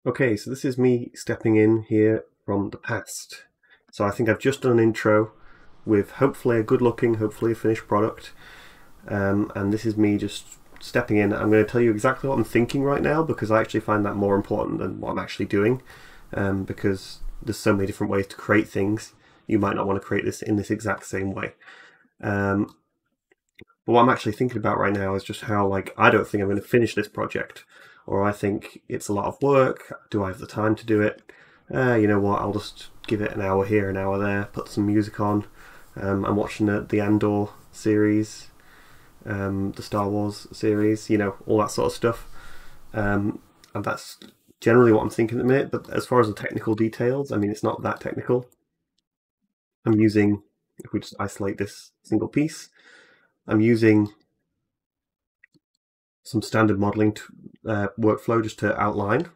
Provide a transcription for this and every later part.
Okay, so this is me stepping in here from the past. So I think I've just done an intro with hopefully a good looking, hopefully a finished product. And this is me just stepping in. I'm going to tell you exactly what I'm thinking right now because I actually find that more important than what I'm actually doing. Because there's so many different ways to create things. You might not want to create this in this exact same way. But what I'm actually thinking about right now is just how, like, I don't think I'm going to finish this project, or I think it's a lot of work. Do I have the time to do it? You know what? I'll just give it an hour here, an hour there, put some music on. I'm watching the Andor series, the Star Wars series, you know, all that sort of stuff. And that's generally what I'm thinking at the minute. But as far as the technical details, I mean, it's not that technical. I'm using, if we just isolate this single piece, I'm using some standard modeling workflow just to outline.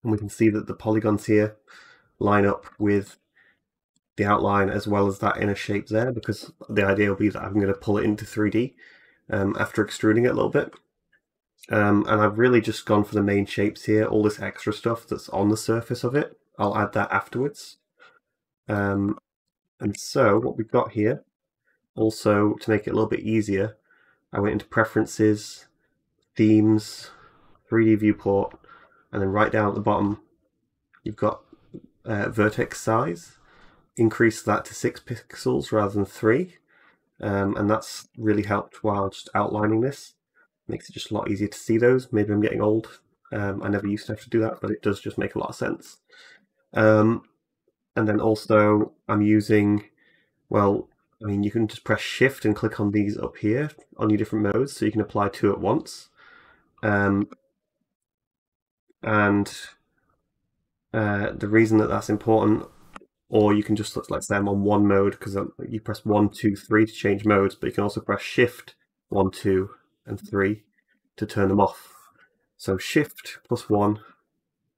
And we can see that the polygons here line up with the outline as well as that inner shape there, because the idea will be that I'm going to pull it into 3D after extruding it a little bit. And I've really just gone for the main shapes here. All this extra stuff that's on the surface of it, I'll add that afterwards. And so what we've got here, also to make it a little bit easier, I went into Preferences, Themes, 3D Viewport, and then right down at the bottom, you've got vertex size. Increase that to 6 pixels rather than 3. And that's really helped while just outlining this. Makes it just a lot easier to see those. Maybe I'm getting old. I never used to have to do that, but it does just make a lot of sense. And then also I'm using, well, I mean, you can just press Shift and click on these up here on your different modes, so you can apply 2 at once. And the reason that that's important, or you can just, let's say I'm on one mode, because you press 1, 2, 3 to change modes, but you can also press Shift 1, 2, and 3 to turn them off. So Shift +1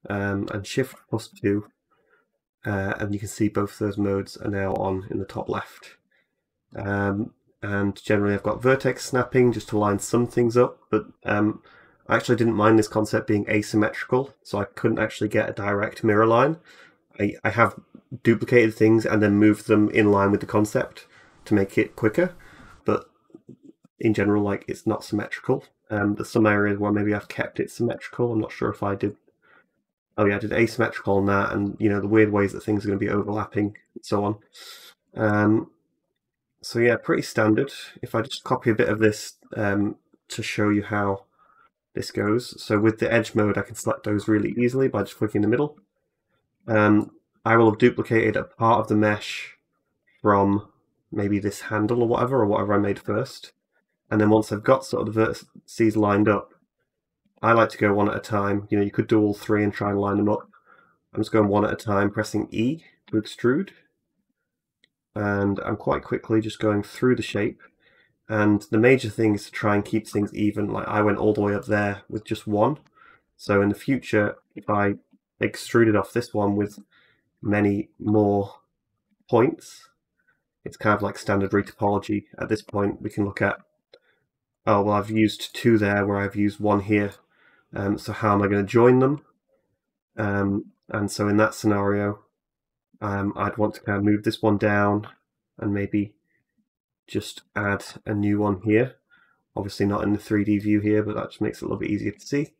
and Shift +2, and you can see both of those modes are now on in the top left. And generally I've got vertex snapping just to line some things up, but I actually didn't mind this concept being asymmetrical, so I couldn't actually get a direct mirror line. I have duplicated things and then moved them in line with the concept to make it quicker, but in general, like, it's not symmetrical. There's some areas where maybe I've kept it symmetrical. I'm not sure if I did. Oh yeah, I did asymmetrical on that, and you know, the weird ways that things are going to be overlapping and so on. So yeah, pretty standard. If I just copy a bit of this to show you how this goes. So with the edge mode, I can select those really easily by just clicking in the middle. I will have duplicated a part of the mesh from maybe this handle or whatever I made first. And then once I've got sort of the vertices lined up, I like to go one at a time. You know, you could do all 3 and try and line them up. I'm just going one at a time, pressing E to extrude. And I'm quite quickly just going through the shape. And the major thing is to try and keep things even. Like, I went all the way up there with just 1. So in the future, if I extruded off this one with many more points, it's kind of like standard retopology. At this point, we can look at, oh, well, I've used 2 there where I've used 1 here. So how am I going to join them? And so in that scenario, I'd want to kind of move this one down and maybe just add a new one here. Obviously not in the 3D view here, but that just makes it a little bit easier to see.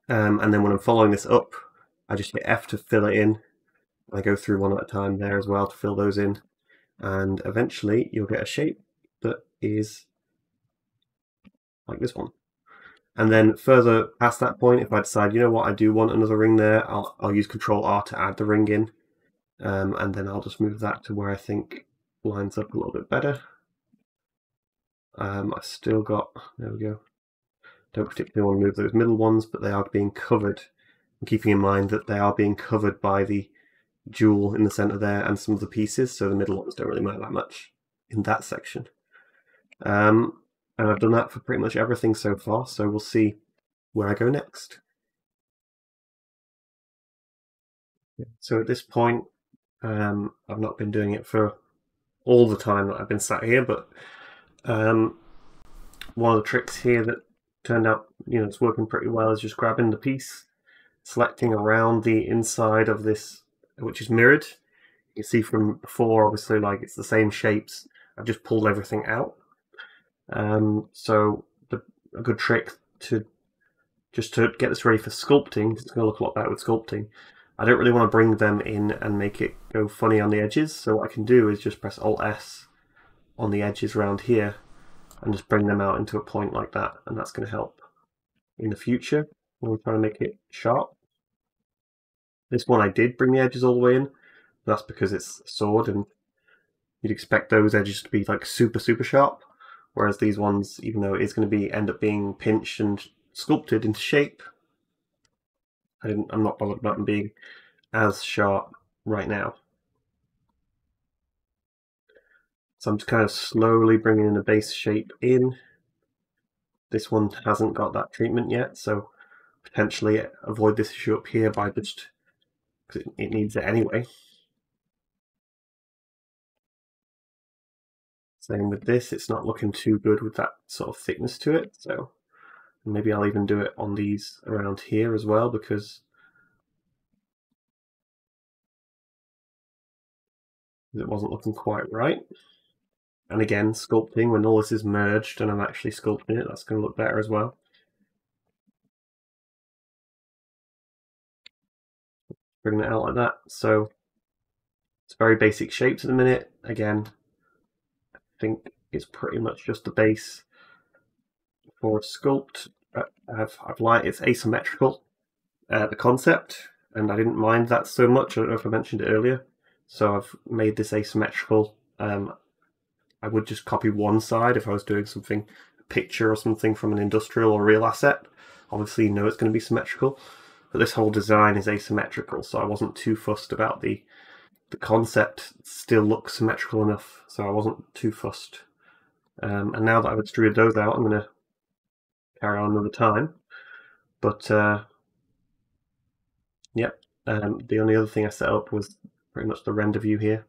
And then when I'm following this up, I just hit F to fill it in. I go through one at a time there as well to fill those in. And eventually you'll get a shape that is like this one. And then further past that point, if I decide, you know what, I do want another ring there, I'll use Control R to add the ring in. And then I'll just move that to where I think lines up a little bit better. I still got, there we go. Don't particularly want to move those middle ones, but they are being covered. And keeping in mind that they are being covered by the jewel in the center there and some of the pieces, so the middle ones don't really matter that much in that section. And I've done that for pretty much everything so far, so we'll see where I go next. So at this point, I've not been doing it for all the time that I've been sat here, but one of the tricks here that turned out, it's working pretty well, is just grabbing the piece, selecting around the inside of this, which is mirrored. You see from before, obviously, like it's the same shapes. I've just pulled everything out. So a good trick to get this ready for sculpting, it's going to look a lot better with sculpting. I don't really want to bring them in and make it go funny on the edges. So what I can do is just press Alt-S on the edges around here and just bring them out into a point like that. And that's going to help in the future when we're trying to make it sharp. This one I did bring the edges all the way in. That's because it's a sword and you'd expect those edges to be like super, super sharp. Whereas these ones, even though it is going to end up being pinched and sculpted into shape, I'm not bothered about them being as sharp right now. So I'm just kind of slowly bringing in the base shape in. This one hasn't got that treatment yet, so potentially avoid this issue up here by just, because it needs it anyway. Same with this, it's not looking too good with that sort of thickness to it, so maybe I'll even do it on these around here as well, because it wasn't looking quite right. And again, sculpting, when all this is merged and I'm actually sculpting it, that's going to look better as well. Bring it out like that. So it's very basic shapes at the minute. Again, I think it's pretty much just the base for sculpt. I've liked it's asymmetrical, the concept, and I didn't mind that so much. I don't know if I mentioned it earlier. So I've made this asymmetrical. I would just copy one side if I was doing something, a picture or something from an industrial or real asset. Obviously, you know it's going to be symmetrical, but this whole design is asymmetrical, so I wasn't too fussed about the concept. Still looks symmetrical enough, so I wasn't too fussed. And now that I've extruded those out, I'm going to carry on another time. But yep, the only other thing I set up was pretty much the render view here.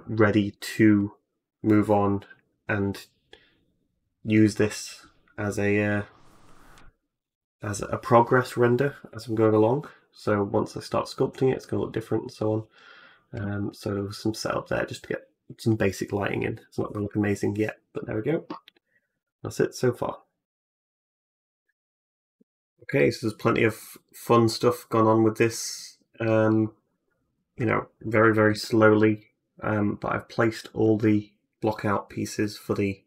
Ready to move on and use this as a progress render as I'm going along. So once I start sculpting it, it's going to look different and so on. So there was some setup there just to get some basic lighting in. It's not going to look amazing yet, but there we go. That's it so far. Okay, so there's plenty of fun stuff gone on with this. Very, very slowly, but I've placed all the block out pieces for the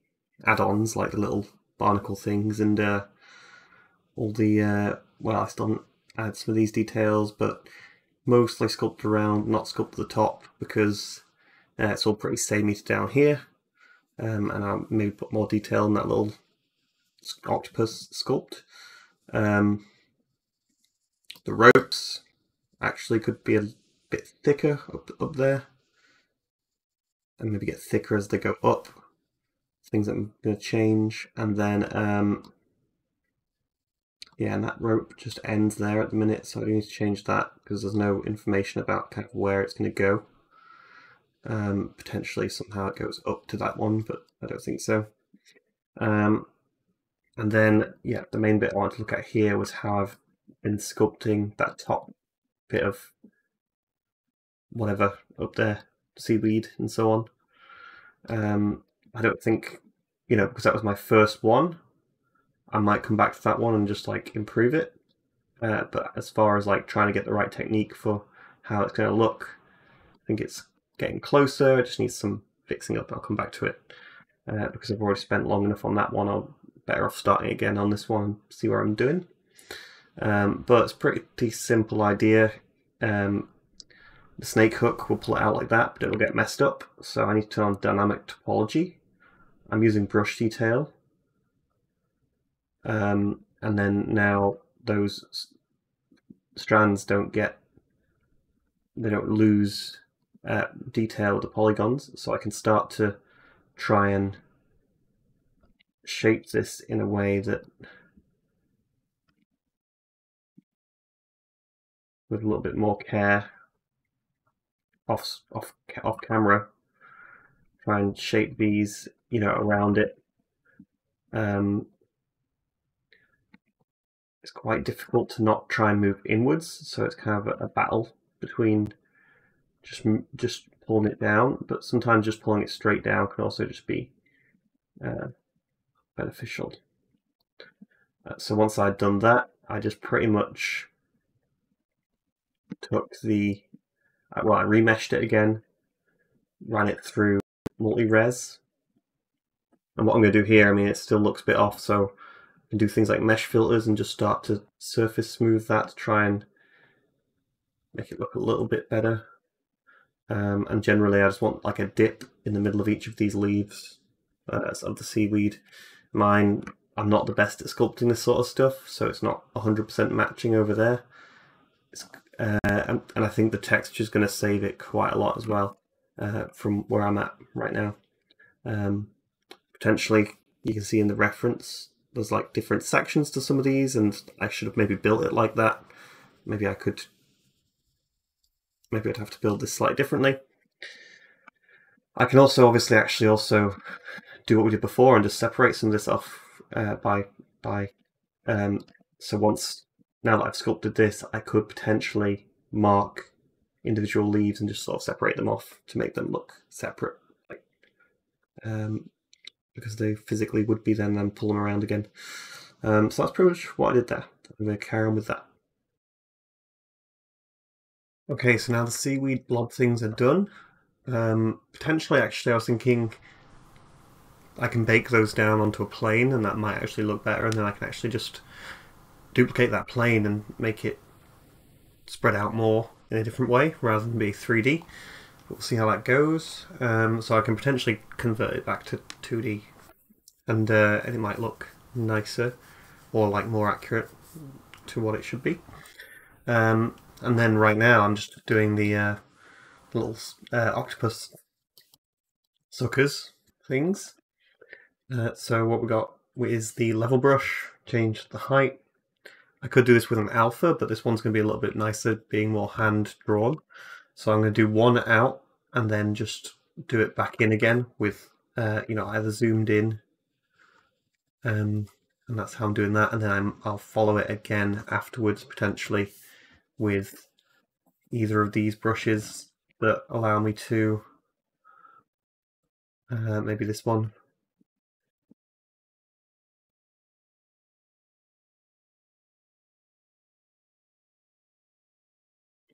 add-ons, like the little barnacle things and all the, I still haven't added some of these details, but mostly sculpt around, not sculpt the top, because it's all pretty samey down here. And I'll maybe put more detail in that little octopus sculpt. The ropes actually could be a bit thicker up there, and maybe get thicker as they go up. Things that I'm going to change, and then and that rope just ends there at the minute, so I need to change that because there's no information about kind of where it's going to go. Potentially somehow it goes up to that one, but I don't think so. And then, the main bit I wanted to look at here was how I've been sculpting that top bit of whatever up there, seaweed and so on. I don't think, because that was my first one, I might come back to that one and just like improve it. But as far as like trying to get the right technique for how it's going to look, I think it's getting closer. It just needs some fixing up. I'll come back to it because I've already spent long enough on that one. I'll better off starting again on this one and see what I'm doing. But it's a pretty simple idea. The snake hook will pull it out like that, but it'll get messed up. So I need to turn on dynamic topology. I'm using brush detail. And then now those strands don't lose detail of the polygons, so I can start to try and shape this in a way that, with a little bit more care off camera, try and shape these around it. It's quite difficult to not try and move inwards, so it's kind of a battle between just pulling it down, but sometimes just pulling it straight down can also just be beneficial. So once I'd done that, I just pretty much took I remeshed it again, ran it through multi-res, and what I'm going to do here, I mean, it still looks a bit off, so I can do things like mesh filters and just start to surface smooth that to try and make it look a little bit better. And generally I just want like a dip in the middle of each of these leaves of the seaweed. I'm not the best at sculpting this sort of stuff, so it's not 100% matching over there. And I think the texture is going to save it quite a lot as well from where I'm at right now. Potentially, you can see in the reference, there's like different sections to some of these, and I should have maybe built it like that. Maybe I'd have to build this slightly differently. I can also obviously also do what we did before and just separate some of this off so now that I've sculpted this, I could potentially mark individual leaves and just sort of separate them off to make them look separate, because they physically would be then and pull them around again. So that's pretty much what I did there. I'm going to carry on with that. Okay, so now the seaweed blob things are done. Potentially, actually, I was thinking I can bake those down onto a plane, and that might actually look better, and then I can actually just duplicate that plane and make it spread out more in a different way rather than be 3D. We'll see how that goes. So I can potentially convert it back to 2D, and it might look nicer or like more accurate to what it should be. And then right now I'm just doing the little octopus suckers things. So what we got is the level brush, change the height. I could do this with an alpha, but this one's going to be a little bit nicer, being more hand drawn. So I'm going to do one out and then just do it back in again with either zoomed in, and that's how I'm doing that. And then I'll follow it again afterwards, potentially with either of these brushes that allow me to, maybe this one.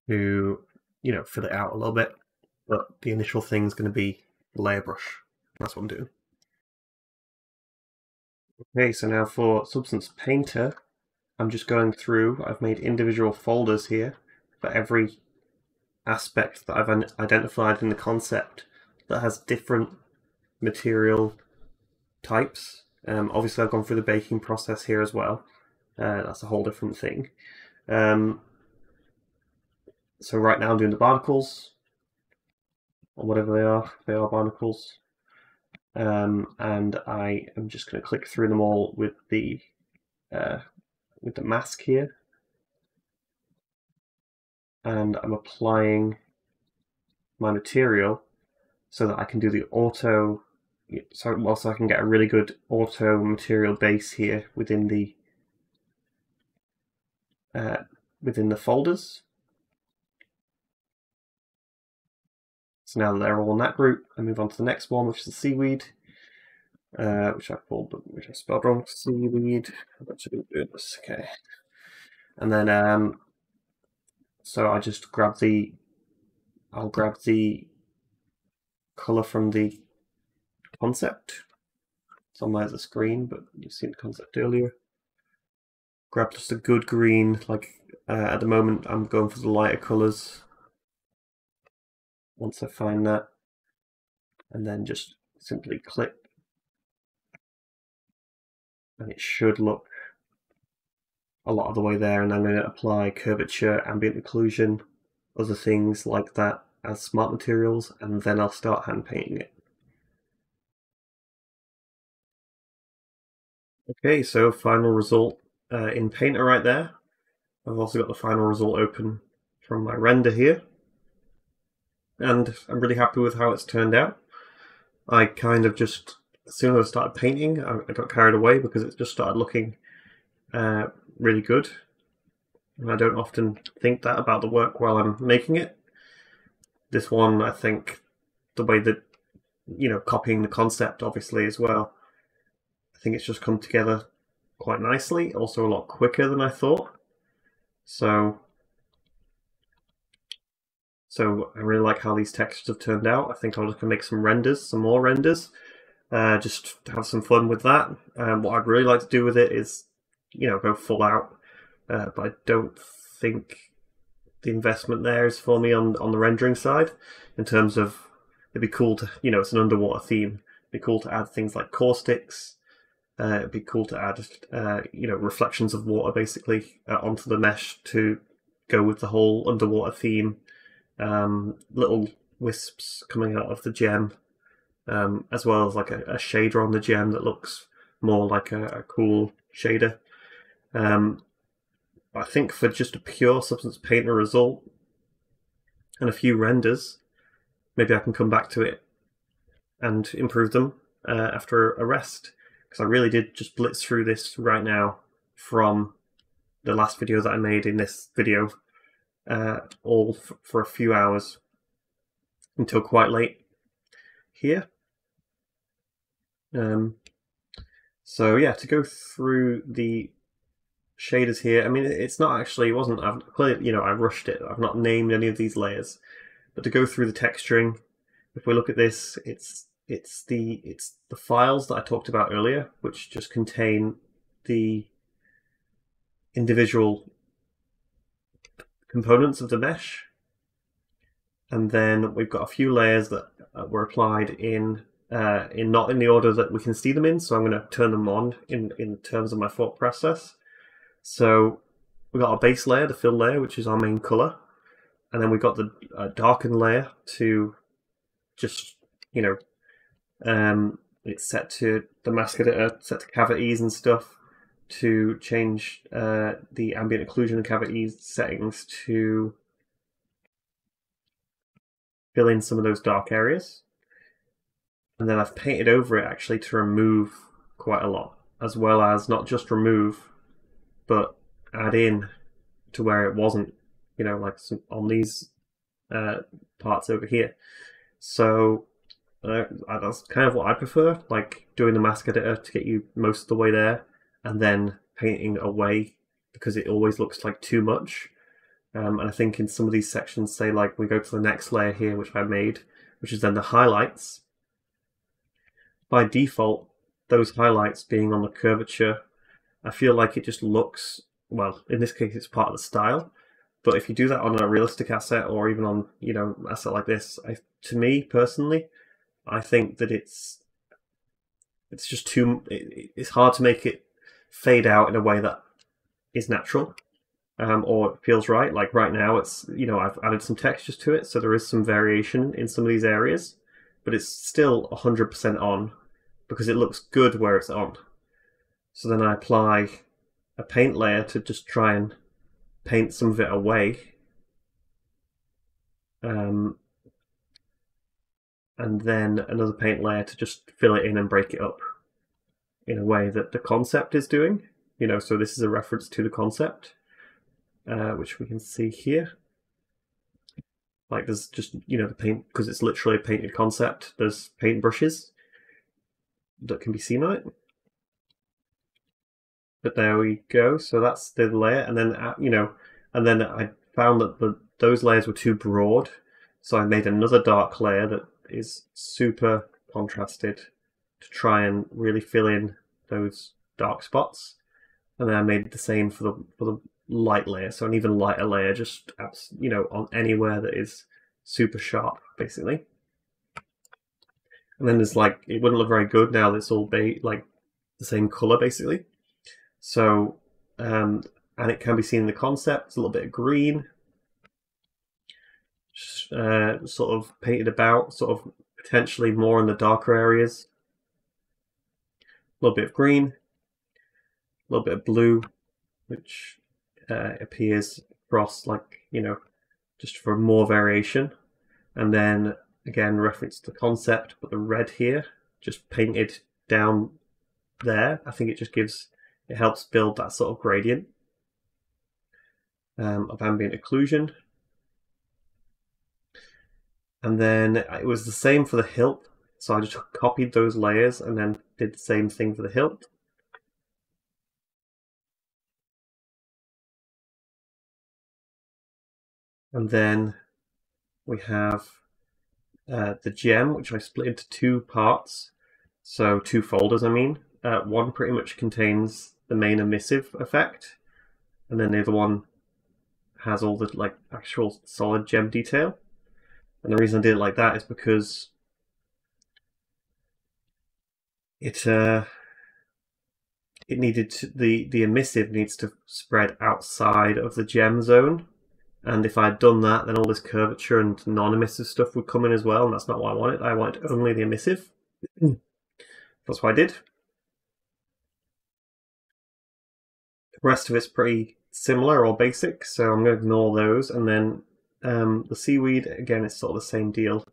To, fill it out a little bit, but the initial thing is going to be layer brush. That's what I'm doing. Okay, so now for Substance Painter, I'm just going through. I've made individual folders here for every aspect that I've identified in the concept that has different material types. Obviously, I've gone through the baking process here as well. That's a whole different thing. So right now I'm doing the barnacles, or whatever they are. They are barnacles. And I am just going to click through them all with the mask here, and I'm applying my material so that I can do the auto. So I can get a really good auto material base here within the folders. So now that they're all in that group, I move on to the next one, which is the seaweed, which I spelled wrong. Seaweed. I'm actually doing this. Okay. And then so I just I'll grab the color from the concept. It's on my other screen, but you've seen the concept earlier. Grab just a good green. Like at the moment, I'm going for the lighter colors. Once I find that, and then just simply click, and it should look a lot of the way there. And I'm going to apply curvature, ambient occlusion, other things like that as smart materials, and then I'll start hand painting it. Okay, so final result in Painter right there. I've also got the final result open from my render here, and I'm really happy with how it's turned out. I kind of just as soon as I started painting, I got carried away because it just started looking really good. And I don't often think that about the work while I'm making it. This one, I think, the way that, copying the concept obviously as well, I think it's just come together quite nicely, also a lot quicker than I thought. So I really like how these textures have turned out. I think I'm just going to make some more renders, just to have some fun with that. What I'd really like to do with it is, go full out, but I don't think the investment there is for me on the rendering side, in terms of, it'd be cool to, it's an underwater theme, it'd be cool to add things like caustics, it'd be cool to add, reflections of water basically onto the mesh to go with the whole underwater theme. Little wisps coming out of the gem, as well as like a shader on the gem that looks more like a cool shader. I think for just a pure Substance Painter result and a few renders, maybe I can come back to it and improve them after a rest, because I really did just blitz through this right now from the last video that I made in this video, all for a few hours until quite late here. So yeah, to go through the shaders here, I mean, it's not actually, I've clearly, I rushed it, I've not named any of these layers, but to go through the texturing, if we look at this, it's the files that I talked about earlier, which just contain the individual components of the mesh, and then we've got a few layers that were applied in not in the order that we can see them in, so I'm going to turn them on in terms of my thought process. So we've got our base layer, the fill layer, which is our main color, and then we've got the darken layer to just, it's set to the mask editor, set to cavities and stuff, to change the ambient occlusion and cavities settings to fill in some of those dark areas. And then I've painted over it actually to remove quite a lot, as well as not just remove, but add in to where it wasn't, like on these parts over here. So that's kind of what I prefer, like doing the mask editor to get you most of the way there, and then painting away because it always looks like too much. And I think in some of these sections, say like we go to the next layer here, which I made, which is then the highlights. By default, those highlights being on the curvature, I feel like it just looks, well, in this case it's part of the style, but if you do that on a realistic asset or even on, an asset like this, to me personally, I think that it's just too, it's hard to make it fade out in a way that is natural, or it feels right. Like right now it's, I've added some textures to it, so there is some variation in some of these areas, but it's still 100% on because it looks good where it's on. So then I apply a paint layer to just try and paint some of it away. And then another paint layer to just fill it in and break it up in a way that the concept is doing. So this is a reference to the concept, which we can see here. Like there's just, the paint, because it's literally a painted concept, there's paint brushes that can be seen on it. But there we go. So that's the layer, and then and then I found that those layers were too broad, so I made another dark layer that is super contrasted to try and really fill in those dark spots. And then I made the same for the light layer, so an even lighter layer, just on anywhere that is super sharp, basically. And then there's like, it wouldn't look very good now that it's all like the same color basically. So, and it can be seen in the concept. It's a little bit of green, sort of painted about, sort of potentially more in the darker areas. A little bit of green, a little bit of blue, which appears across, like, just for more variation. And then again, reference to the concept, but the red here, just painted down there. I think it helps build that sort of gradient of ambient occlusion. And then it was the same for the hilt, so I just copied those layers and then did the same thing for the hilt. And then we have the gem, which I split into two parts, so two folders I mean. One pretty much contains the main emissive effect, and then the other one has all the like actual solid gem detail. And the reason I did it like that is because it needed to, the emissive needs to spread outside of the gem zone, and if I'd done that, then all this curvature and non-emissive stuff would come in as well, and that's not what I wanted. I wanted only the emissive. That's what I did. The rest of it's pretty similar or basic, so I'm going to ignore those. And then the seaweed, again, it's sort of the same deal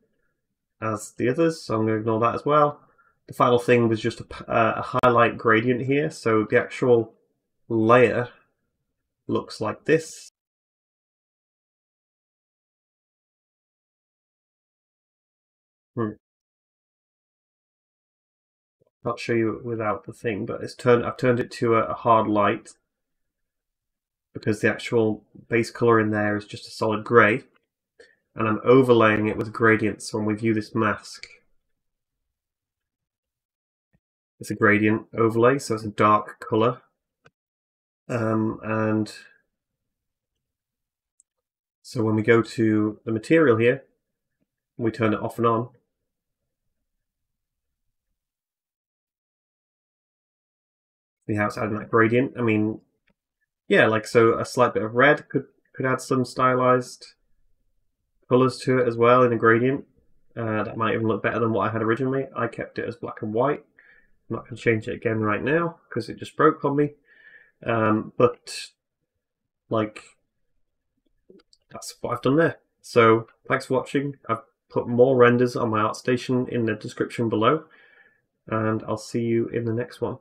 as the others, so I'm going to ignore that as well. The final thing was just a highlight gradient here, so the actual layer looks like this. I'll show you without the thing, but I've turned it to a hard light because the actual base color in there is just a solid grey, and I'm overlaying it with gradients. So when we view this mask, it's a gradient overlay, so it's a dark color, and so when we go to the material here, we turn it off and on. See how it's adding that gradient? I mean, yeah, like so a slight bit of red could add some stylized colors to it as well in a gradient. That might even look better than what I had originally. I kept it as black and white. I'm not going to change it again right now because it just broke on me. But like, that's what I've done there. So thanks for watching. I've put more renders on my ArtStation in the description below, and I'll see you in the next one.